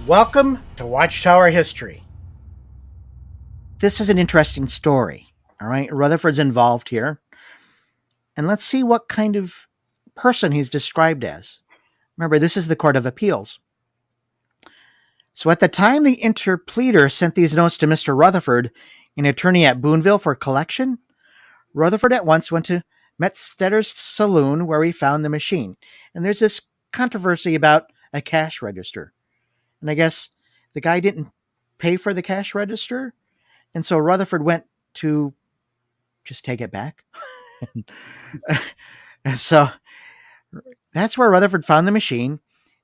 Welcome to Watchtower History. This is an interesting story. All right, Rutherford's involved here. And let's see what kind of person he's described as. Remember, this is the Court of Appeals. So at the time the interpleader sent these notes to Mr. Rutherford, an attorney at Boonville, for collection, Rutherford at once went to Metzetter's saloon where he found the machine. And there's this controversy about a cash register. And I guess the guy didn't pay for the cash register. And so Rutherford went to just take it back. And so that's where Rutherford found the machine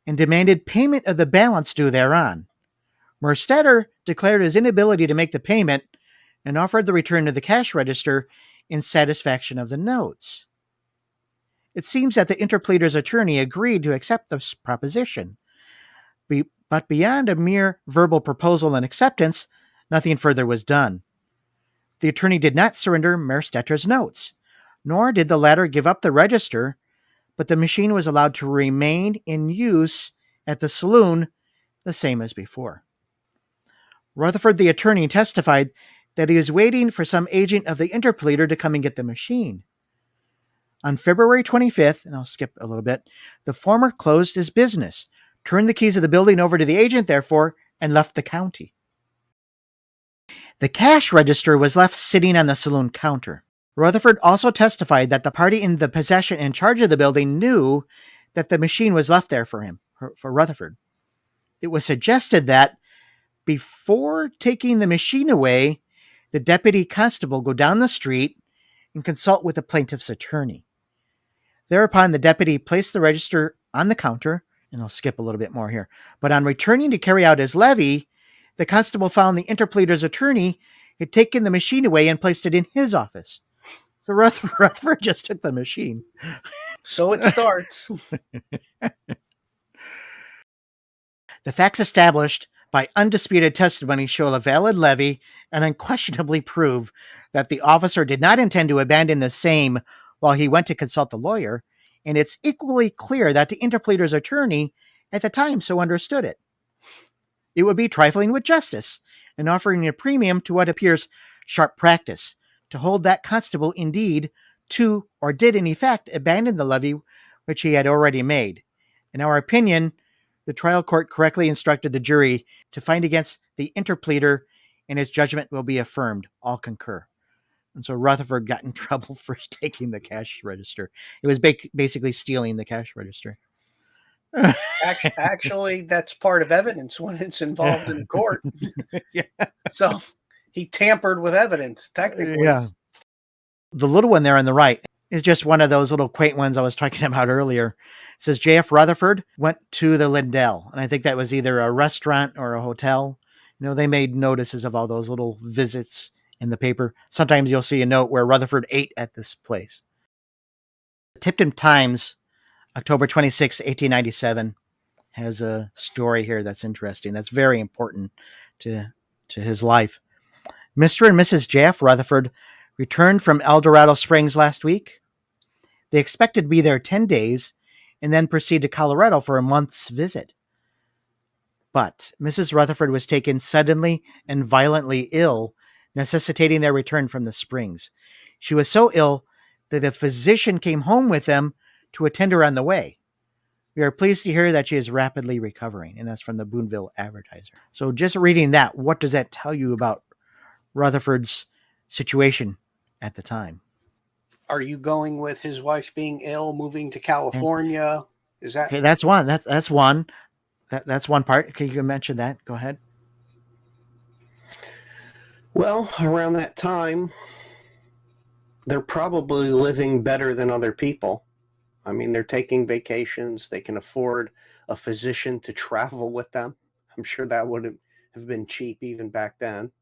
and demanded payment of the balance due thereon. Merstetter declared his inability to make the payment and offered the return of the cash register in satisfaction of the notes. It seems that the interpleader's attorney agreed to accept this proposition. But beyond a mere verbal proposal and acceptance, nothing further was done. The attorney did not surrender Merstetter's notes, nor did the latter give up the register, but the machine was allowed to remain in use at the saloon the same as before. Rutherford, the attorney, testified that he was waiting for some agent of the interpleader to come and get the machine. On February 25th, and I'll skip a little bit, the former closed his business, turned the keys of the building over to the agent, therefore, and left the county. The cash register was left sitting on the saloon counter. Rutherford also testified that the party in the possession and charge of the building knew that the machine was left there for Rutherford. It was suggested that before taking the machine away, the deputy constable go down the street and consult with the plaintiff's attorney. Thereupon, the deputy placed the register on the counter, and I'll skip a little bit more here. But on returning to carry out his levy, the constable found the interpleader's attorney had taken the machine away and placed it in his office. So Rutherford just took the machine. So it starts. The facts established by undisputed testimony show a valid levy and unquestionably prove that the officer did not intend to abandon the same while he went to consult the lawyer, and it's equally clear that the interpleader's attorney at the time so understood it. It would be trifling with justice and offering a premium to what appears sharp practice to hold that constable indeed to, or did in effect, abandon the levy which he had already made. In our opinion, the trial court correctly instructed the jury to find against the interpleader, and his judgment will be affirmed. All concur. And so Rutherford got in trouble for taking the cash register. It was basically stealing the cash register. Actually, that's part of evidence when it's involved in court. Yeah. So he tampered with evidence, technically. Yeah. The little one there on the right is just one of those little quaint ones I was talking about earlier. It says J.F. Rutherford went to the Lindell, and I think that was either a restaurant or a hotel. You know, they made notices of all those little visits in the paper. Sometimes you'll see a note where Rutherford ate at this place. The Tipton Times, October 26, 1897, has a story here that's interesting. That's very important to his life. Mr. and Mrs. J.F. Rutherford returned from El Dorado Springs last week. They expected to be there 10 days and then proceed to Colorado for a month's visit. But Mrs. Rutherford was taken suddenly and violently ill, necessitating their return from the Springs. She was so ill that a physician came home with them to attend her on the way. We are pleased to hear that she is rapidly recovering, and that's from the Boonville Advertiser. So just reading that, what does that tell you about Rutherford's situation at the time? Are you going with his wife being ill, moving to California? Is that okay? That's one. That's one. That's one part. Can you mention that? Go ahead. Well, around that time, they're probably living better than other people. I mean, they're taking vacations. They can afford a physician to travel with them. I'm sure that would have been cheap even back then.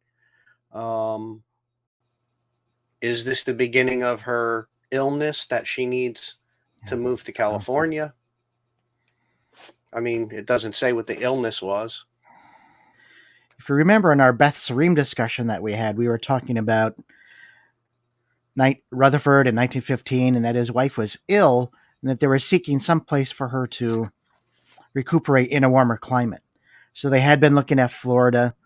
Is this the beginning of her illness that she needs to move to California? I mean, it doesn't say what the illness was. If you remember in our Beth Sarim discussion that we had, we were talking about Rutherford in 1915 and that his wife was ill and that they were seeking some place for her to recuperate in a warmer climate. So they had been looking at Florida,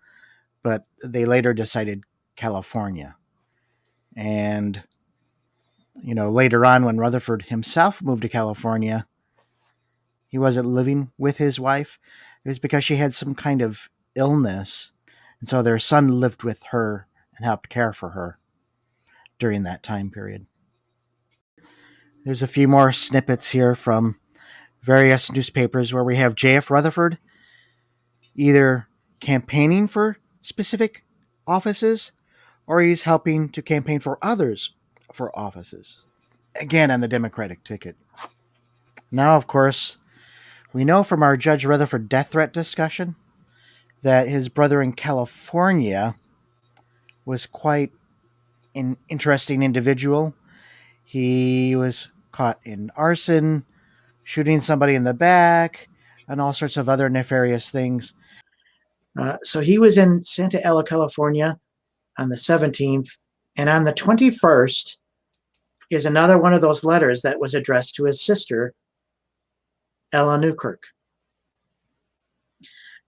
but they later decided California. And, later on when Rutherford himself moved to California, he wasn't living with his wife. It was because she had some kind of illness. And so their son lived with her and helped care for her during that time period. There's a few more snippets here from various newspapers where we have J.F. Rutherford either campaigning for specific offices or he's helping to campaign for others for offices. Again, on the Democratic ticket. Now, of course, we know from our Judge Rutherford death threat discussion that his brother in California was quite an interesting individual. He was caught in arson, shooting somebody in the back, and all sorts of other nefarious things. So he was in Santa Ella, California on the 17th, and on the 21st is another one of those letters that was addressed to his sister, Ella Newkirk.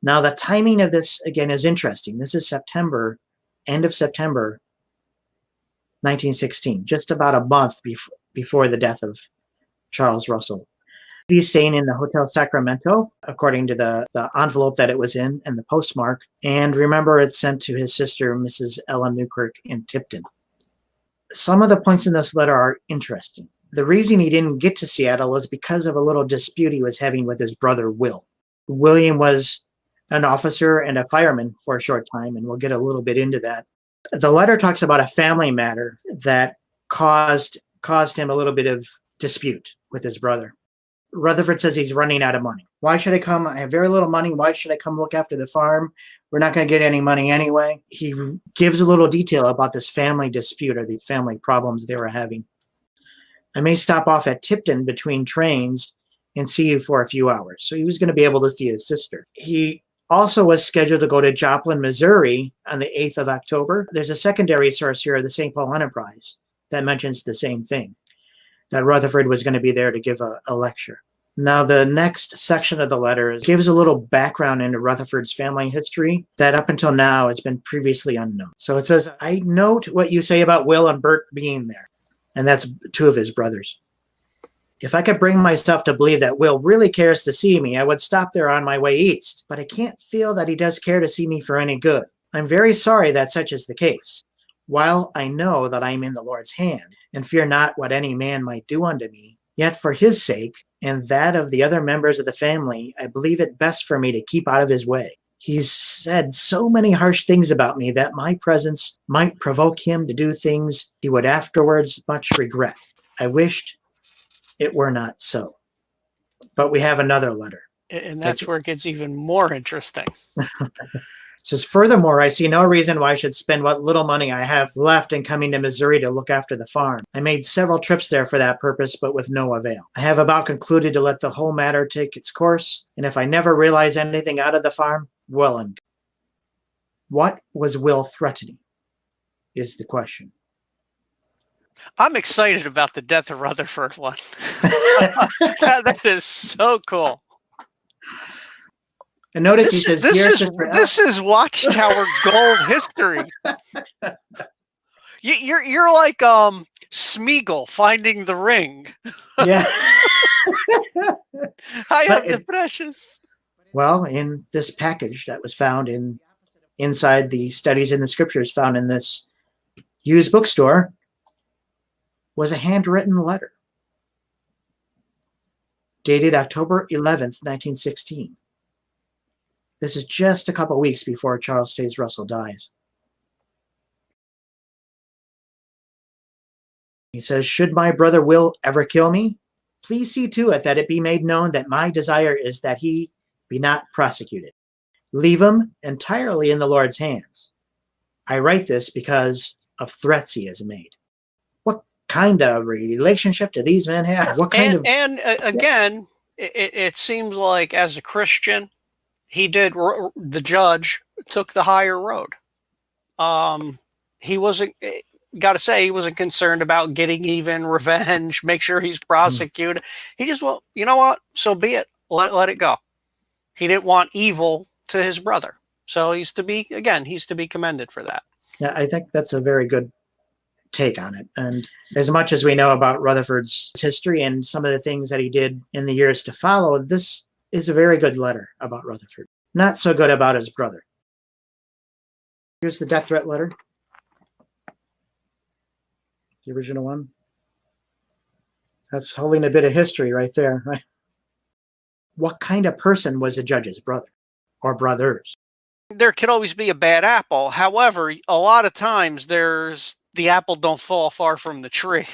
Now, the timing of this, again, is interesting. This is September, end of September 1916, just about a month before the death of Charles Russell. He's staying in the Hotel Sacramento, according to the envelope that it was in and the postmark. And remember, it's sent to his sister, Mrs. Ella Newkirk, in Tipton. Some of the points in this letter are interesting. The reason he didn't get to Seattle was because of a little dispute he was having with his brother, Will. William was an officer and a fireman for a short time, and we'll get a little bit into that. The letter talks about a family matter that caused him a little bit of dispute with his brother. Rutherford says he's running out of money. Why should I come? I have very little money. Why should I come look after the farm? We're not going to get any money anyway. He gives a little detail about this family dispute or these family problems they were having. I may stop off at Tipton between trains and see you for a few hours. So he was going to be able to see his sister. He also was scheduled to go to Joplin, Missouri on the 8th of October. There's a secondary source here, the St. Paul Enterprise, that mentions the same thing, that Rutherford was going to be there to give a lecture. Now, the next section of the letter gives a little background into Rutherford's family history that up until now has been previously unknown. So it says, I note what you say about Will and Bert being there. And that's two of his brothers. If I could bring myself to believe that Will really cares to see me, I would stop there on my way east. But I can't feel that he does care to see me for any good. I'm very sorry that such is the case. While I know that I am in the Lord's hand, and fear not what any man might do unto me, yet for his sake, and that of the other members of the family, I believe it best for me to keep out of his way. He's said so many harsh things about me that my presence might provoke him to do things he would afterwards much regret. I wished it were not so. But we have another letter. And that's where it gets even more interesting. It says, furthermore, I see no reason why I should spend what little money I have left in coming to Missouri to look after the farm. I made several trips there for that purpose, but with no avail. I have about concluded to let the whole matter take its course, and if I never realize anything out of the farm, well and good. What was Will threatening is the question. I'm excited about the death of Rutherford one. That is so cool. And notice he says, this is Watchtower Gold history. You're like Smeagol finding the ring. Yeah. I have the precious. Well, in this package that was found inside the Studies in the Scriptures found in this used bookstore was a handwritten letter dated October 11th, 1916. This is just a couple weeks before Charles Taze Russell dies. He says, should my brother Will ever kill me, please see to it that it be made known that my desire is that he be not prosecuted. Leave him entirely in the Lord's hands. I write this because of threats he has made. What kind of relationship do these men have? What kind of... And again, it seems like as a Christian, the judge took the higher road. He wasn't, got to say, he wasn't concerned about getting even, revenge, make sure he's prosecuted. He just, well, you know what? So be it. Let it go. He didn't want evil to his brother. So he's to be commended for that. Yeah, I think that's a very good take on it. And as much as we know about Rutherford's history and some of the things that he did in the years to follow, this is a very good letter about Rutherford. Not so good about his brother. Here's the death threat letter. The original one. That's holding a bit of history right there, right? What kind of person was the judge's brother or brothers? There could always be a bad apple. However, a lot of times the apple don't fall far from the tree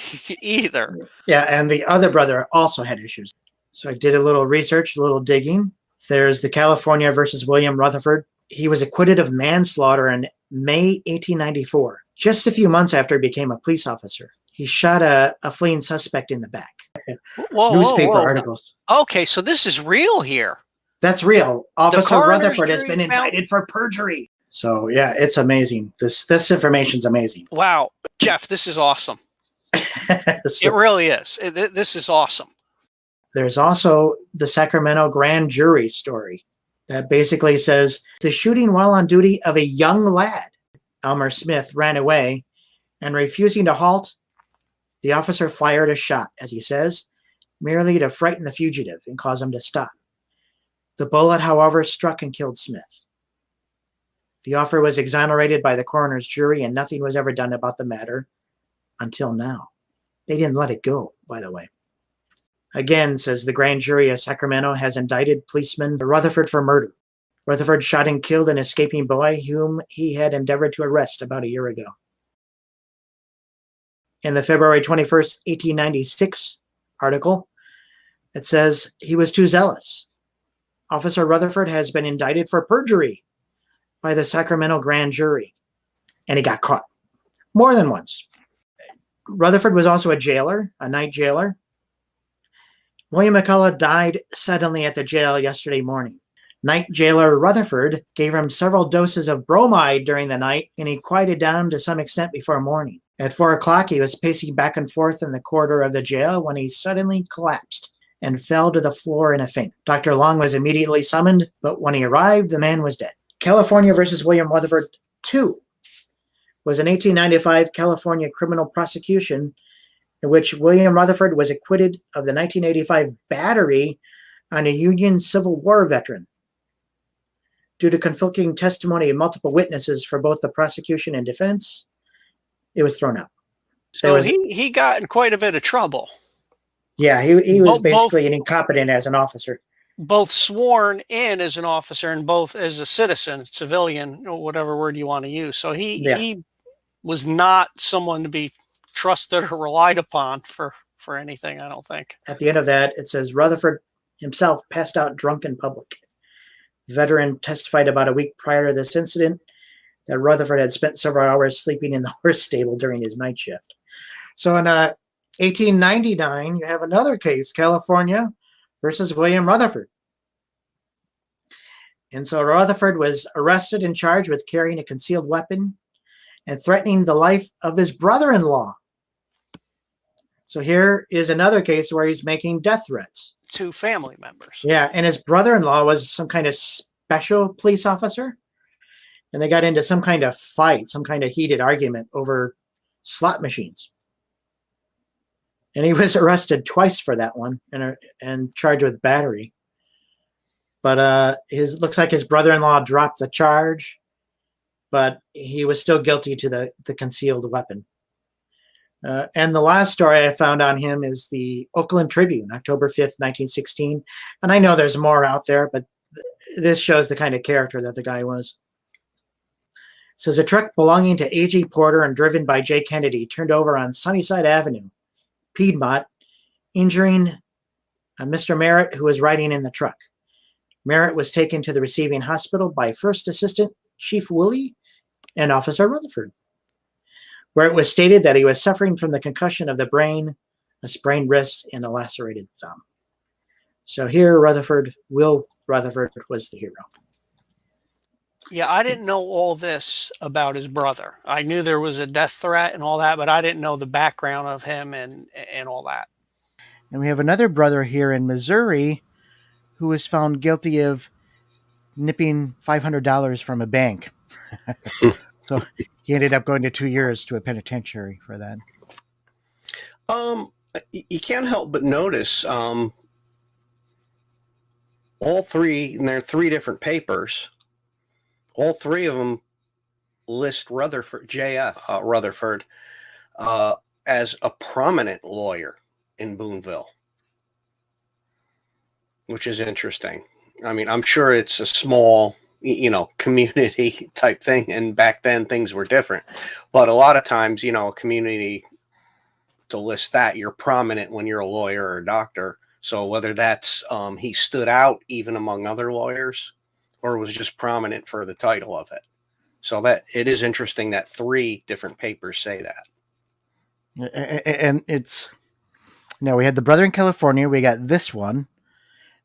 either. Yeah, and the other brother also had issues. So I did a little research, a little digging. There's the California versus William Rutherford. He was acquitted of manslaughter in May 1894, just a few months after he became a police officer. He shot a fleeing suspect in the back. Newspaper articles. Okay, so this is real here. That's real. Officer Rutherford has been indicted for perjury. So yeah, it's amazing. This information's amazing. Wow, Jeff, this is awesome. It really is. This is awesome. There's also the Sacramento grand jury story that basically says the shooting while on duty of a young lad, Elmer Smith, ran away, and refusing to halt, the officer fired a shot, as he says, merely to frighten the fugitive and cause him to stop. The bullet, however, struck and killed Smith. The officer was exonerated by the coroner's jury, and nothing was ever done about the matter until now. They didn't let it go, by the way. Again, says the grand jury of Sacramento has indicted policeman Rutherford for murder. Rutherford shot and killed an escaping boy whom he had endeavored to arrest about a year ago. In the February 21st, 1896 article, it says he was too zealous. Officer Rutherford has been indicted for perjury by the Sacramento grand jury, and he got caught more than once. Rutherford was also a jailer, a night jailer. William McCullough died suddenly at the jail yesterday morning. Night jailer Rutherford gave him several doses of bromide during the night, and he quieted down to some extent before morning. At 4 o'clock, he was pacing back and forth in the corridor of the jail when he suddenly collapsed and fell to the floor in a faint. Dr. Long was immediately summoned, but when he arrived, the man was dead. California versus William Rutherford 2 was an 1895 California criminal prosecution in which William Rutherford was acquitted of the 1985 battery on a Union Civil War veteran. Due to conflicting testimony of multiple witnesses for both the prosecution and defense, it was thrown out. So he got in quite a bit of trouble. Yeah, he was basically an incompetent as an officer. Both sworn in as an officer and both as a citizen, civilian, or whatever word you want to use. So he was not someone to be trusted or relied upon for anything, I don't think. At the end of that, it says Rutherford himself passed out drunk in public. The veteran testified about a week prior to this incident that Rutherford had spent several hours sleeping in the horse stable during his night shift. So in 1899, you have another case, California versus William Rutherford. And so Rutherford was arrested and charged with carrying a concealed weapon and threatening the life of his brother-in-law. So here is another case where he's making death threats to family members. Yeah, and his brother-in-law was some kind of special police officer, and they got into some kind of fight, some kind of heated argument over slot machines. And he was arrested twice for that one and charged with battery. But looks like his brother-in-law dropped the charge, but he was still guilty to the concealed weapon. And the last story I found on him is the Oakland Tribune, October 5th, 1916. And I know there's more out there, but this shows the kind of character that the guy was. It says a truck belonging to A.G. Porter and driven by J. Kennedy turned over on Sunnyside Avenue, Piedmont, injuring Mr. Merritt, who was riding in the truck. Merritt was taken to the receiving hospital by First Assistant Chief Woolley and Officer Rutherford, where it was stated that he was suffering from the concussion of the brain, a sprained wrist, and a lacerated thumb. So here, Will Rutherford was the hero. Yeah, I didn't know all this about his brother. I knew there was a death threat and all that, but I didn't know the background of him and all that. And we have another brother here in Missouri who was found guilty of nipping $500 from a bank. So he ended up going to 2 years to a penitentiary for that. You can't help but notice all three, and there are three different papers. All three of them list Rutherford, J.F. Rutherford, as a prominent lawyer in Boonville, which is interesting. I mean, I'm sure it's a small, community type thing, and back then things were different. But a lot of times, a community, to list that, you're prominent when you're a lawyer or a doctor. So whether that's he stood out even among other lawyers, or was just prominent for the title of it. So that it is interesting that three different papers say that. And it's, we had the brother in California. We got this one.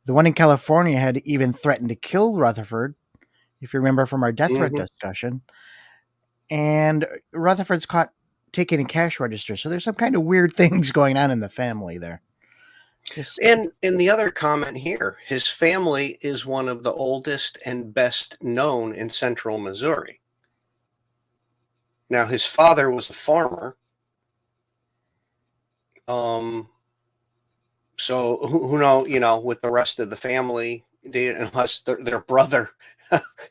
The one in California had even threatened to kill Rutherford, if you remember from our death threat discussion. And Rutherford's caught taking a cash register. So there's some kind of weird things going on in the family there. And in the other comment here, his family is one of the oldest and best known in central Missouri. Now, his father was a farmer. So who know, with the rest of the family, unless their brother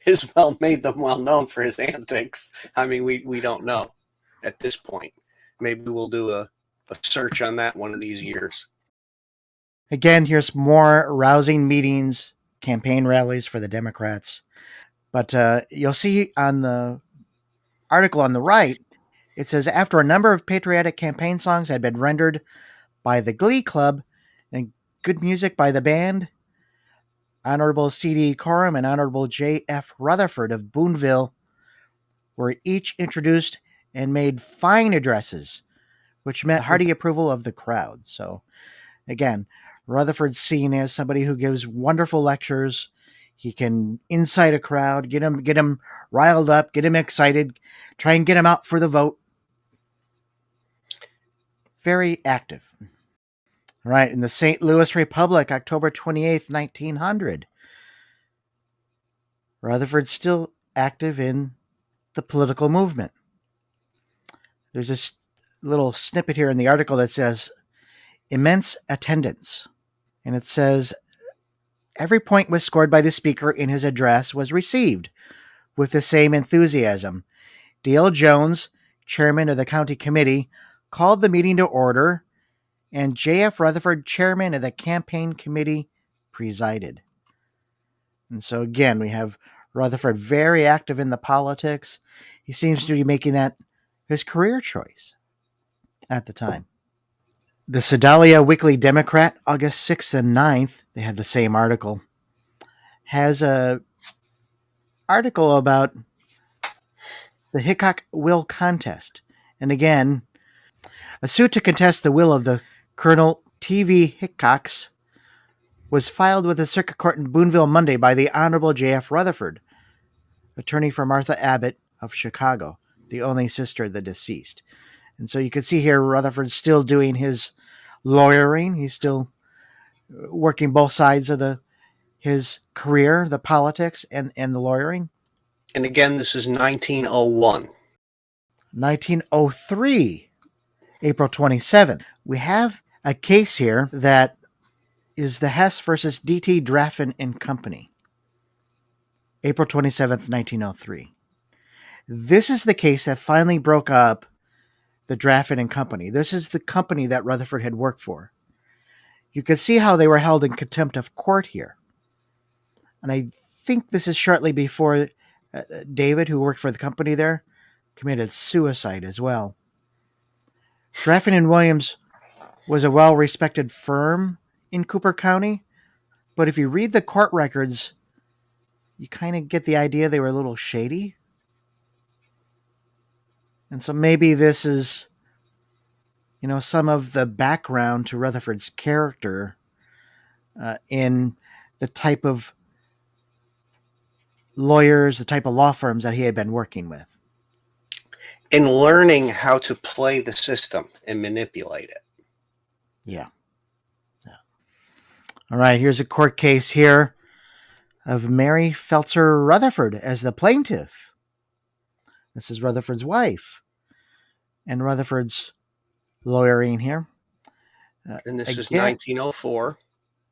is made them well known for his antics. I mean, we don't know at this point. Maybe we'll do a search on that one of these years. Again, here's more rousing meetings, campaign rallies for the Democrats. But you'll see on the article on the right, it says, after a number of patriotic campaign songs had been rendered by the Glee Club and good music by the band, Honorable C.D. Coram and Honorable J.F. Rutherford of Boonville were each introduced and made fine addresses, which met hearty approval of the crowd. So, again, Rutherford's seen as somebody who gives wonderful lectures. He can incite a crowd, get him riled up, get him excited, try and get him out for the vote. Very active. Right, in the St. Louis Republic, October 28th, 1900. Rutherford's still active in the political movement. There's this little snippet here in the article that says, immense attendance. And it says, every point was scored by the speaker in his address was received with the same enthusiasm. D.L. Jones, chairman of the county committee, called the meeting to order, and J.F. Rutherford, chairman of the campaign committee, presided. And so again, we have Rutherford very active in the politics. He seems to be making that his career choice at the time. The Sedalia Weekly Democrat, August 6th and 9th, they had the same article, has a article about the Hickok will contest. And again, a suit to contest the will of the Colonel T.V. Hickox was filed with the Circuit Court in Boonville Monday by the Honorable J.F. Rutherford, attorney for Martha Abbott of Chicago, the only sister of the deceased. And so you can see here Rutherford's still doing his lawyering. He's still working both sides of his career, the politics and the lawyering. And again, this is 1901. 1903, April 27th. We have a case here that is the Hess versus D.T. Draffin and Company. April 27th, 1903. This is the case that finally broke up the Draffin and Company. This is the company that Rutherford had worked for. You can see how they were held in contempt of court here. And I think this is shortly before David, who worked for the company there, committed suicide as well. Draffin and Williams was a well-respected firm in Cooper County, but if you read the court records, you kind of get the idea they were a little shady. And so maybe this is, some of the background to Rutherford's character in the type of lawyers, the type of law firms that he had been working with. In learning how to play the system and manipulate it. Yeah. All right, here's a court case here. of Mary Feltzer Rutherford as the plaintiff. This is Rutherford's wife. And Rutherford's lawyering here. And this is 1904.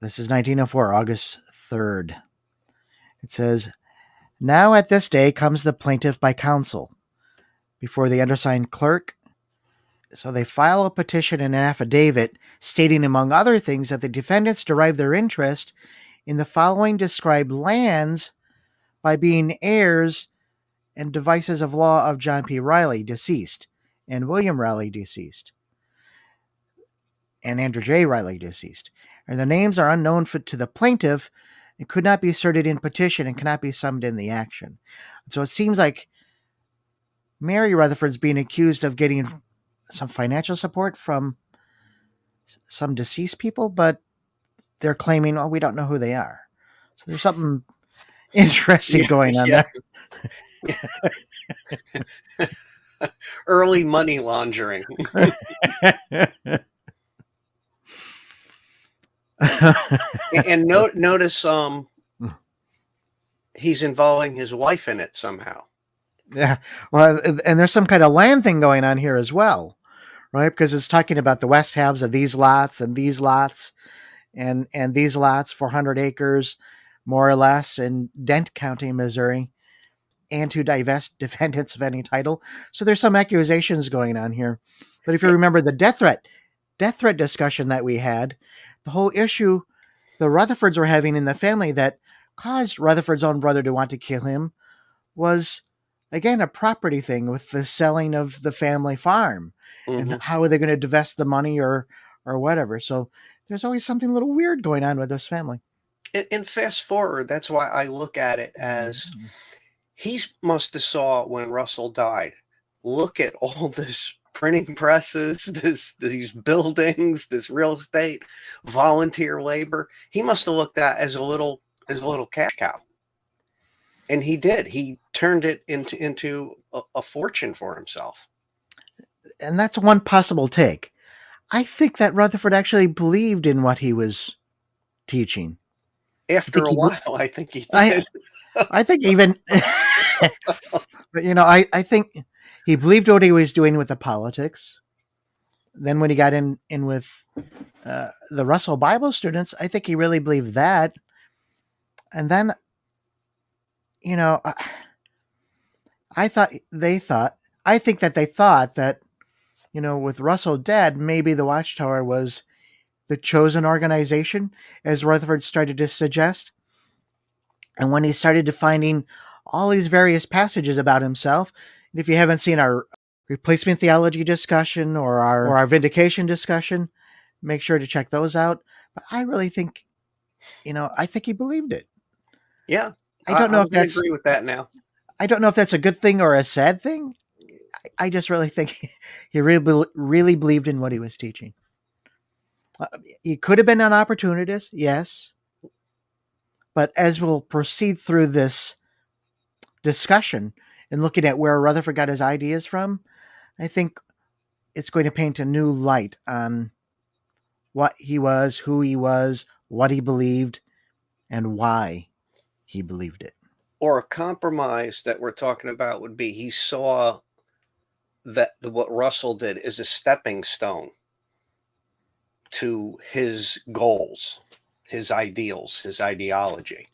This is 1904, August 3rd. It says, "Now at this day comes the plaintiff by counsel before the undersigned clerk." So they file a petition and an affidavit stating, among other things, that the defendants derive their interest in the following described lands by being heirs and devices of law of John P. Riley, deceased, and William Riley, deceased, and Andrew J. Riley, deceased. And the names are unknown to the plaintiff and could not be asserted in petition and cannot be summed in the action. So it seems like Mary Rutherford's being accused of getting some financial support from some deceased people, but they're claiming, oh, we don't know who they are. So there's something interesting going on there. Early money laundering. And notice he's involving his wife in it somehow. Yeah, well, and there's some kind of land thing going on here as well, right? Because it's talking about the west halves of these lots and these lots and these lots, 400 acres, more or less, in Dent County, Missouri, and to divest defendants of any title. So there's some accusations going on here. But if you remember the death threat discussion that we had, the whole issue the Rutherfords were having in the family that caused Rutherford's own brother to want to kill him was, again, a property thing with the selling of the family farm. Mm-hmm. And how are they going to divest the money or whatever. So there's always something a little weird going on with this family. And fast forward, that's why I look at it as he must have saw when Russell died. Look at all this printing presses, these buildings, this real estate, volunteer labor. He must have looked at as a little cash cow. And he did. He turned it into a fortune for himself. And that's one possible take. I think that Rutherford actually believed in what he was teaching. After a while, I think he did. I think even, but I think he believed what he was doing with the politics. Then when he got in with the Russell Bible students, I think he really believed that. And then, I think that they thought that, with Russell dead, maybe the Watchtower was the chosen organization, as Rutherford started to suggest. And when he started defining all these various passages about himself, and if you haven't seen our replacement theology discussion or our vindication discussion, make sure to check those out. But I really think, I think he believed it. Yeah. I don't know if I agree with that now. I don't know if that's a good thing or a sad thing. I just really think he really believed in what he was teaching. He could have been an opportunist, yes. But as we'll proceed through this discussion and looking at where Rutherford got his ideas from, I think it's going to paint a new light on what he was, who he was, what he believed, and why he believed it. Or a compromise that we're talking about would be he saw that what Russell did is a stepping stone to his goals, his ideals, his ideology.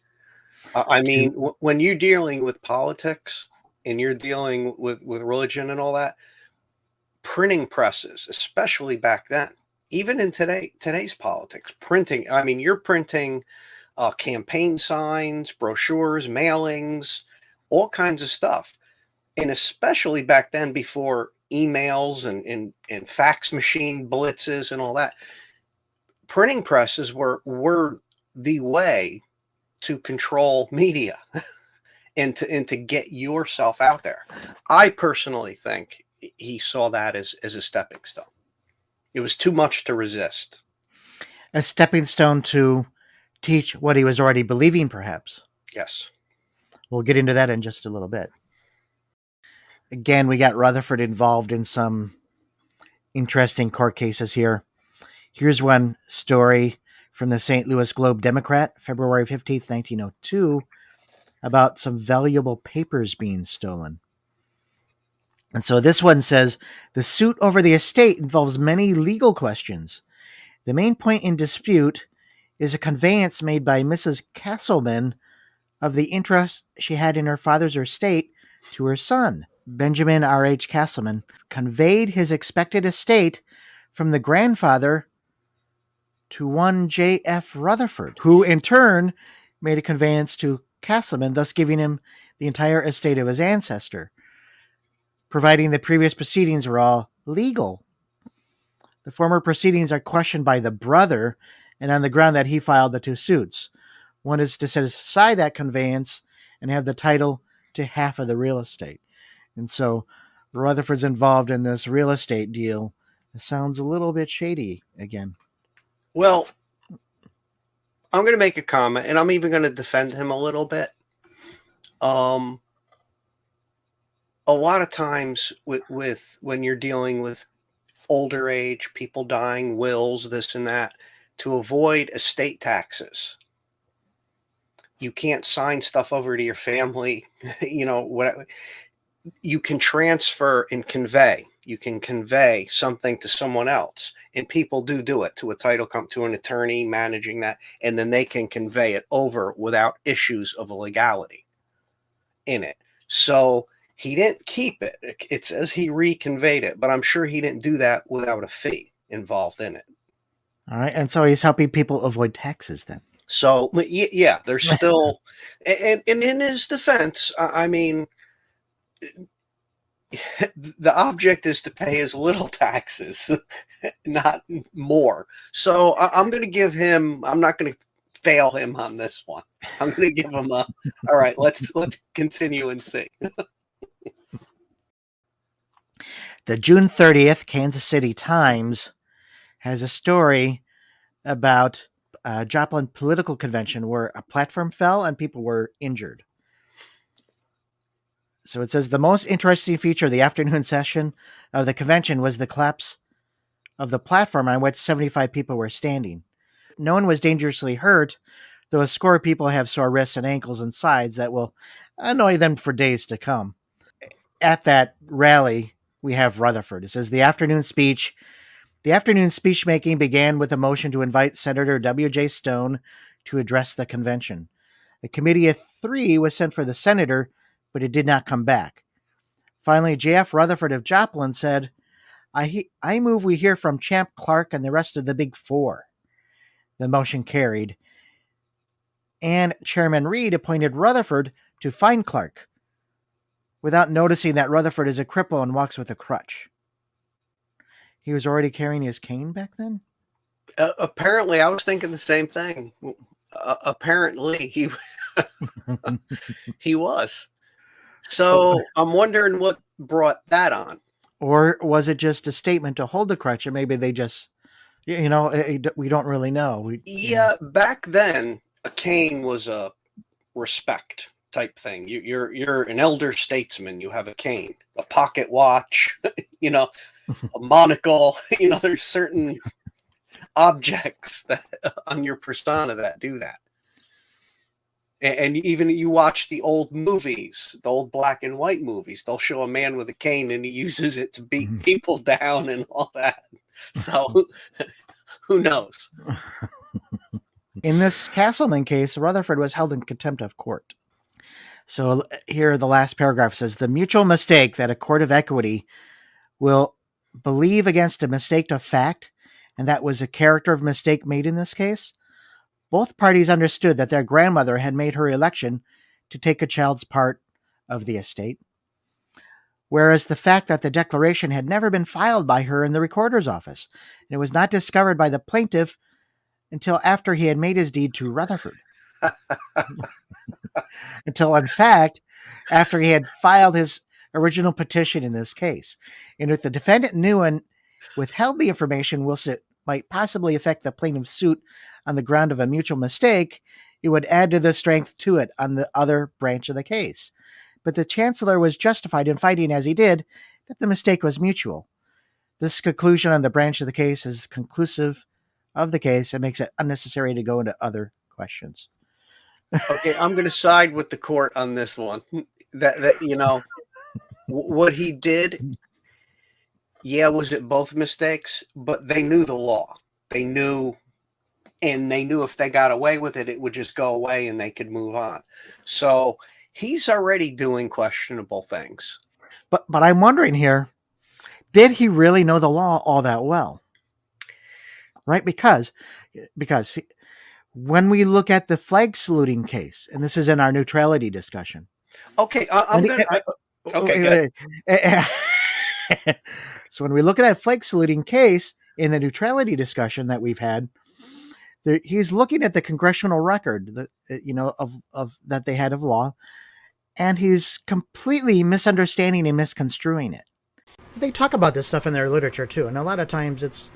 I mean, when you're dealing with politics and you're dealing with religion and all that, printing presses, especially back then, even in today's politics, printing, I mean, you're printing campaign signs, brochures, mailings, all kinds of stuff. And especially back then, before emails and fax machine blitzes and all that, printing presses were the way to control media and to get yourself out there. I personally think he saw that as a stepping stone. It was too much to resist. A stepping stone to teach what he was already believing, perhaps. Yes. We'll get into that in just a little bit. Again, we got Rutherford involved in some interesting court cases here. Here's one story from the St. Louis Globe-Democrat, February 15th, 1902, about some valuable papers being stolen. And so this one says, the suit over the estate involves many legal questions. The main point in dispute is a conveyance made by Mrs. Castleman of the interest she had in her father's estate to her son. Benjamin R.H. Castleman conveyed his expected estate from the grandfather to one J.F. Rutherford, who in turn made a conveyance to Castleman, thus giving him the entire estate of his ancestor, providing the previous proceedings were all legal. The former proceedings are questioned by the brother, and on the ground that he filed the two suits. One is to set aside that conveyance and have the title to half of the real estate. And so Rutherford's involved in this real estate deal. It sounds a little bit shady again. Well, I'm going to make a comment, and I'm even going to defend him a little bit. A lot of times with when you're dealing with older age, people dying, wills, this and that, to avoid estate taxes, you can't sign stuff over to your family. What you can transfer and convey. You can convey something to someone else, and people do it to a title company, to an attorney managing that, and then they can convey it over without issues of legality in it. So he didn't keep it. It says he reconveyed it, but I'm sure he didn't do that without a fee involved in it. All right, and so he's helping people avoid taxes then. So yeah, there's still, and in his defense, I mean, the object is to pay as little taxes, not more. So I'm going to give him, I'm not going to fail him on this one. I'm going to give him all right, let's continue and see. The June 30th Kansas City Times has a story about a Joplin political convention where a platform fell and people were injured. So it says the most interesting feature of the afternoon session of the convention was the collapse of the platform on which 75 people were standing. No one was dangerously hurt, though a score of people have sore wrists and ankles and sides that will annoy them for days to come. At that rally, we have Rutherford. It says the afternoon speech making began with a motion to invite Senator W.J. Stone to address the convention. A committee of 3 was sent for the senator, but it did not come back. Finally, J.F. Rutherford of Joplin said, I move we hear from Champ Clark and the rest of the Big Four. The motion carried, and Chairman Reed appointed Rutherford to find Clark, without noticing that Rutherford is a cripple and walks with a crutch. He was already carrying his cane back then? Apparently, I was thinking the same thing. Apparently, he was. So I'm wondering what brought that on. Or was it just a statement to hold the crutch, and maybe they just, we don't really know. Back then, a cane was a respect type thing. You're an elder statesman. You have a cane, a pocket watch, a monocle. There's certain objects that on your persona that do that. And even you watch the old movies, the old black and white movies, they'll show a man with a cane and he uses it to beat people down and all that. So who knows? In this Castleman case, Rutherford was held in contempt of court. So here the last paragraph says, the mutual mistake that a court of equity will believe against a mistake of fact, and that was a character of mistake made in this case. Both parties understood that their grandmother had made her election to take a child's part of the estate, whereas the fact that the declaration had never been filed by her in the recorder's office, and it was not discovered by the plaintiff until after he had made his deed to Rutherford. Until, in fact, after he had filed his original petition in this case. And if the defendant knew and withheld the information whilst it might possibly affect the plaintiff's suit on the ground of a mutual mistake, it would add to the strength to it on the other branch of the case. But the chancellor was justified in finding, as he did, that the mistake was mutual. This conclusion on the branch of the case is conclusive of the case and makes it unnecessary to go into other questions. Okay, I'm going to side with the court on this one. That what he did, was it both mistakes? But they knew the law. They knew if they got away with it, it would just go away and they could move on. So he's already doing questionable things. But I'm wondering here, did he really know the law all that well? Right? Because when we look at the flag saluting case, and this is in our neutrality discussion. Okay, good. So when we look at that flag saluting case in the neutrality discussion that we've had, he's looking at the congressional record of that they had of law, and he's completely misunderstanding and misconstruing it. They talk about this stuff in their literature too, and a lot of times it's,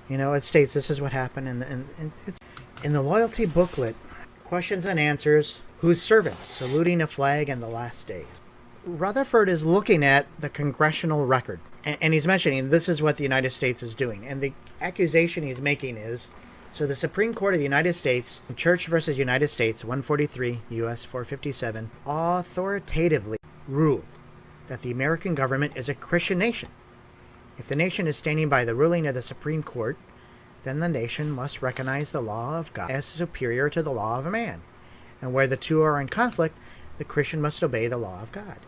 it states this is what happened, and it's in the loyalty booklet, questions and answers, whose servant saluting a flag in the last days. Rutherford is looking at the congressional record, and he's mentioning this is what the United States is doing, and the accusation he's making is, so the Supreme Court of the United States, Church versus United States, 143 U.S. 457, authoritatively ruled that the American government is a Christian nation. If the nation is standing by the ruling of the Supreme Court, then the nation must recognize the law of God as superior to the law of a man. And where the two are in conflict, the Christian must obey the law of God.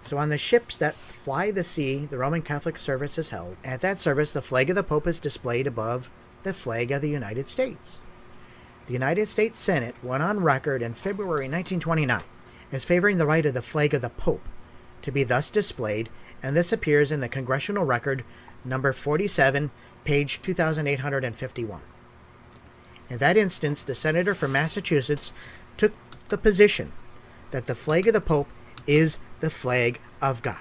So on the ships that fly the sea, the Roman Catholic service is held. At that service, the flag of the Pope is displayed above the flag of the United States. The United States Senate went on record in February 1929 as favoring the right of the flag of the Pope to be thus displayed, and this appears in the Congressional Record, number 47, page 2851. In that instance, the senator from Massachusetts took the position that the flag of the Pope is the flag of God.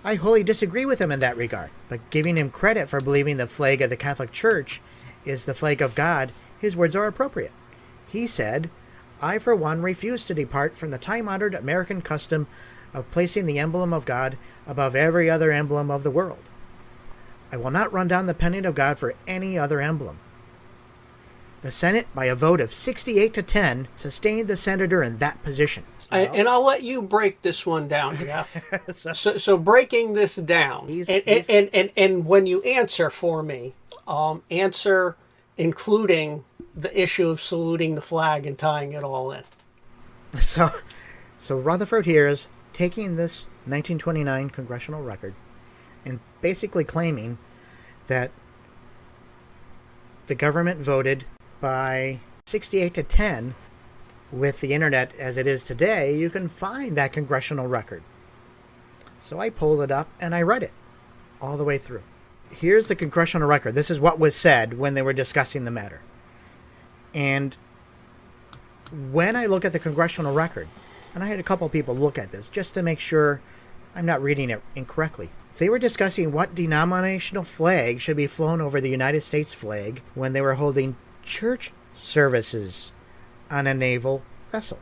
I wholly disagree with him in that regard, but giving him credit for believing the flag of the Catholic Church is the flag of God, his words are appropriate. He said, "I for one refuse to depart from the time-honored American custom of placing the emblem of God above every other emblem of the world. I will not run down the pennant of God for any other emblem." The Senate, by a vote of 68 to 10, sustained the senator in that position. And I'll let you break this one down, Jeff. So breaking this down, and when you answer for me, answer including the issue of saluting the flag and tying it all in. So Rutherford here is taking this 1929 congressional record and basically claiming that the government voted by 68 to 10. With the internet as it is today, you can find that congressional record. So I pulled it up and I read it all the way through. Here's the congressional record. This is what was said when they were discussing the matter. And when I look at the congressional record, and I had a couple people look at this just to make sure I'm not reading it incorrectly. They were discussing what denominational flag should be flown over the United States flag when they were holding church services on a naval vessel.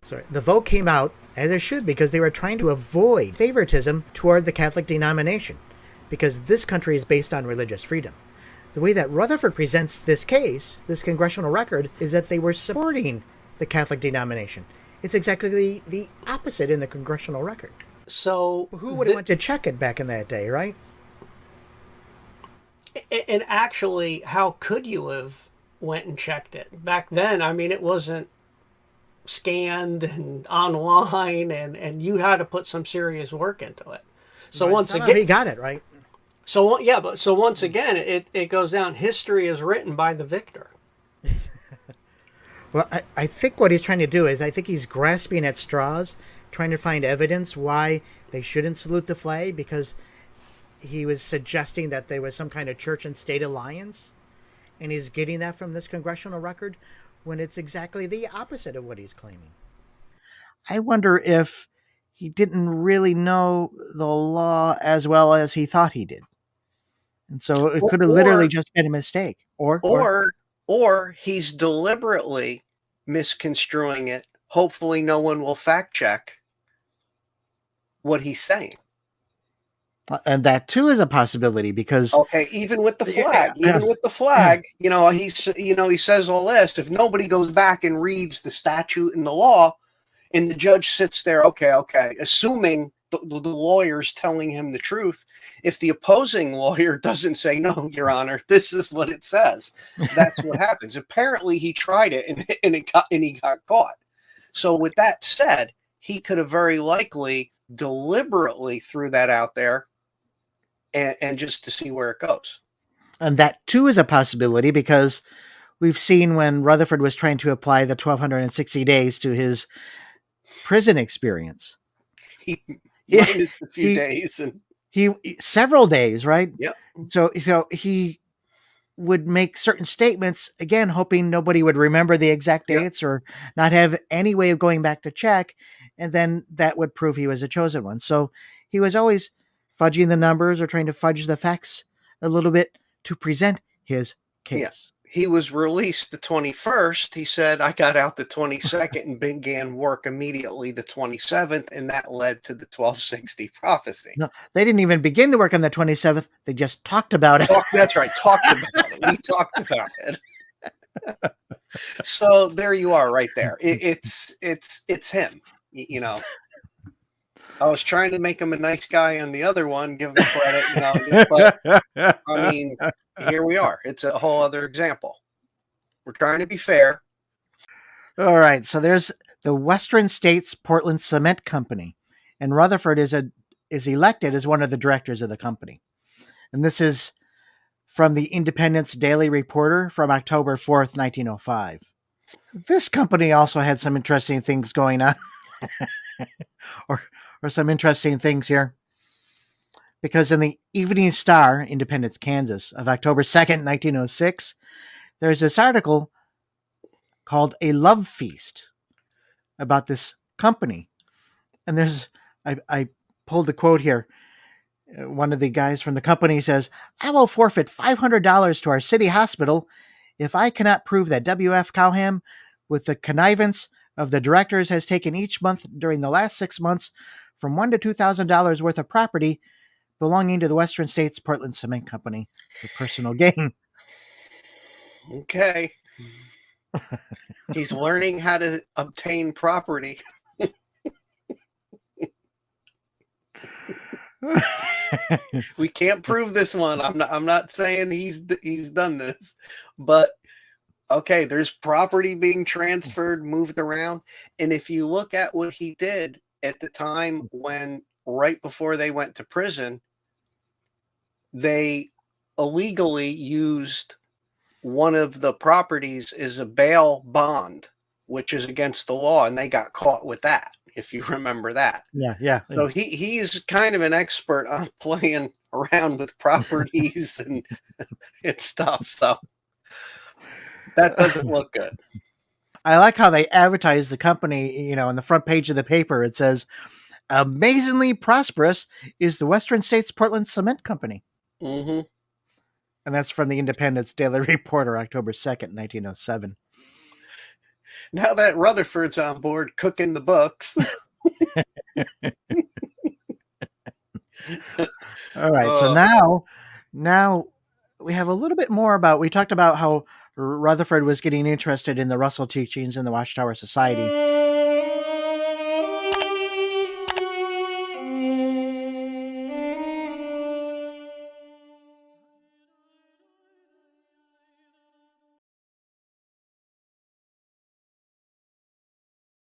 So the vote came out as it should, because they were trying to avoid favoritism toward the Catholic denomination, because this country is based on religious freedom. The way that Rutherford presents this case, this congressional record, is that they were supporting the Catholic denomination. It's exactly the opposite in the congressional record. So who would have went to check it back in that day, right? And actually, how could you have went and checked it back then? I mean, it wasn't scanned and online, and you had to put some serious work into it. So right. Once Somehow again, he got it right. So once again, it goes down. History is written by the victor. Well, I think what he's trying to do is, I think he's grasping at straws, trying to find evidence why they shouldn't salute the flag, because he was suggesting that there was some kind of church and state alliance. And he's getting that from this congressional record when it's exactly the opposite of what he's claiming. I wonder if he didn't really know the law as well as he thought he did. And so it could have literally just been a mistake. Or he's deliberately misconstruing it. Hopefully no one will fact check what he's saying. And that too is a possibility because okay, even with the flag, you know, he says all this. If nobody goes back and reads the statute and the law, and the judge sits there, okay, assuming the lawyer's telling him the truth. If the opposing lawyer doesn't say, no, Your Honor, this is what it says, that's what happens. Apparently he tried it and he got caught. So with that said, he could have very likely deliberately threw that out there and just to see where it goes. And that too is a possibility because we've seen when Rutherford was trying to apply the 1,260 days to his prison experience. Minus a few days and several days, right? Yep. So he would make certain statements, again, hoping nobody would remember the exact dates or not have any way of going back to check. And then that would prove he was a chosen one. So he was always fudging the numbers or trying to fudge the facts a little bit to present his case. Yeah. He was released the 21st. He said, I got out the 22nd and began work immediately the 27th, and that led to the 1260 prophecy. No, they didn't even begin the work on the 27th. They just talked about it. That's right. Talked about it. We talked about it. So there you are right there. It's him, you know. I was trying to make him a nice guy on the other one, give him credit, you know, but I mean, here we are. It's a whole other example. We're trying to be fair. All right. So there's the Western States Portland Cement Company, and Rutherford is elected as one of the directors of the company. And this is from the Independence Daily Reporter from October 4th, 1905. This company also had some interesting things going on. or some interesting things here. Because in the Evening Star, Independence, Kansas, of October 2nd, 1906, there's this article called A Love Feast about this company. And I pulled the quote here. One of the guys from the company says, I will forfeit $500 to our city hospital if I cannot prove that W.F. Cowham, with the connivance of the directors, has taken each month during the last 6 months from $1,000 to $2,000 worth of property belonging to the Western States Portland Cement Company for personal gain. Okay. He's learning how to obtain property. We can't prove this one. I'm not saying he's done this, but okay, there's property being transferred, moved around, and if you look at what he did at the time when right before they went to prison, they illegally used one of the properties as a bail bond, which is against the law, and they got caught with that, if you remember that. Yeah. So he's kind of an expert on playing around with properties and stuff. So that doesn't look good. I like how they advertise the company, you know, on the front page of the paper. It says, amazingly prosperous is the Western States Portland Cement Company. Mm-hmm. And that's from the Independence Daily Reporter, October 2nd, 1907. Now that Rutherford's on board cooking the books. All right. So now we have a little bit more we talked about how Rutherford was getting interested in the Russell teachings and the Watchtower Society.